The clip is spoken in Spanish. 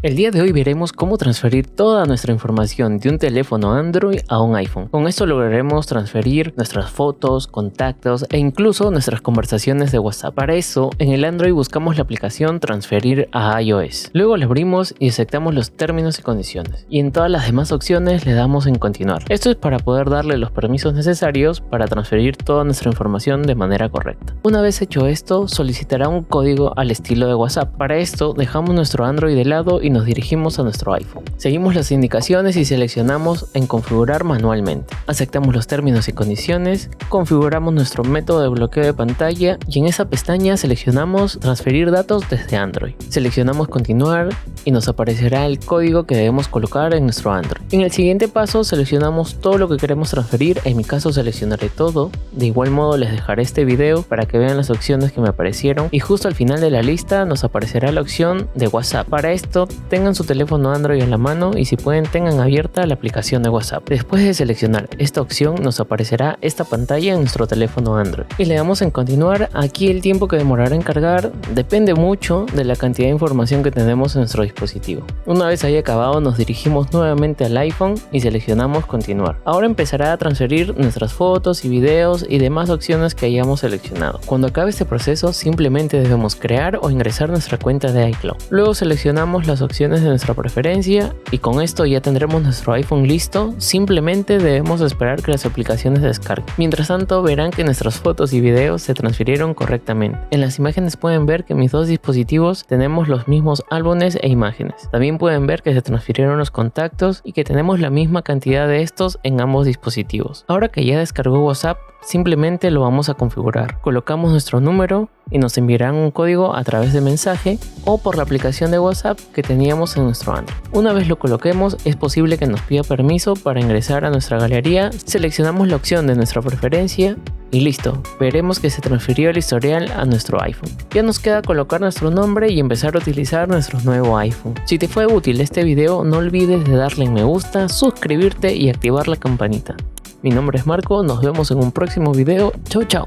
El día de hoy veremos cómo transferir toda nuestra información de un teléfono Android a un iPhone. Con esto lograremos transferir nuestras fotos, contactos e incluso nuestras conversaciones de WhatsApp. Para eso, en el Android buscamos la aplicación Transferir a iOS. Luego la abrimos y aceptamos los términos y condiciones. Y en todas las demás opciones le damos en continuar. Esto es para poder darle los permisos necesarios para transferir toda nuestra información de manera correcta. Una vez hecho esto, solicitará un código al estilo de WhatsApp. Para esto, dejamos nuestro Android de lado y nos dirigimos a nuestro iPhone. Seguimos las indicaciones y seleccionamos en configurar manualmente. Aceptamos los términos y condiciones, configuramos nuestro método de bloqueo de pantalla y en esa pestaña seleccionamos transferir datos desde Android. Seleccionamos continuar y nos aparecerá el código que debemos colocar en nuestro Android. En el siguiente paso seleccionamos todo lo que queremos transferir, en mi caso seleccionaré todo. De igual modo les dejaré este video para que vean las opciones que me aparecieron y justo al final de la lista nos aparecerá la opción de WhatsApp. Para esto tengan su teléfono Android en la mano y si pueden tengan abierta la aplicación de WhatsApp. Después de seleccionar esta opción nos aparecerá esta pantalla en nuestro teléfono Android y le damos en continuar. Aquí el tiempo que demorará en cargar depende mucho de la cantidad de información que tenemos en nuestro dispositivo. Una vez haya acabado nos dirigimos nuevamente al iPhone y seleccionamos continuar. Ahora empezará a transferir nuestras fotos y videos y demás opciones que hayamos seleccionado. Cuando acabe este proceso simplemente debemos crear o ingresar nuestra cuenta de iCloud. Luego seleccionamos las opciones de nuestra preferencia y con esto ya tendremos nuestro iPhone listo. Simplemente debemos esperar que las aplicaciones se descarguen. Mientras tanto verán que nuestras fotos y videos se transfirieron correctamente. En las imágenes pueden ver que en mis dos dispositivos tenemos los mismos álbumes e imágenes. También pueden ver que se transfirieron los contactos y que tenemos la misma cantidad de estos en ambos dispositivos. Ahora que ya descargó WhatsApp, simplemente lo vamos a configurar. Colocamos nuestro número y nos enviarán un código a través de mensaje o por la aplicación de WhatsApp que teníamos en nuestro Android. Una vez lo coloquemos, es posible que nos pida permiso para ingresar a nuestra galería. Seleccionamos la opción de nuestra preferencia y listo, veremos que se transfirió el historial a nuestro iPhone. Ya nos queda colocar nuestro nombre y empezar a utilizar nuestro nuevo iPhone. Si te fue útil este video, no olvides de darle en me gusta, suscribirte y activar la campanita. Mi nombre es Marco, nos vemos en un próximo video. Chau chau.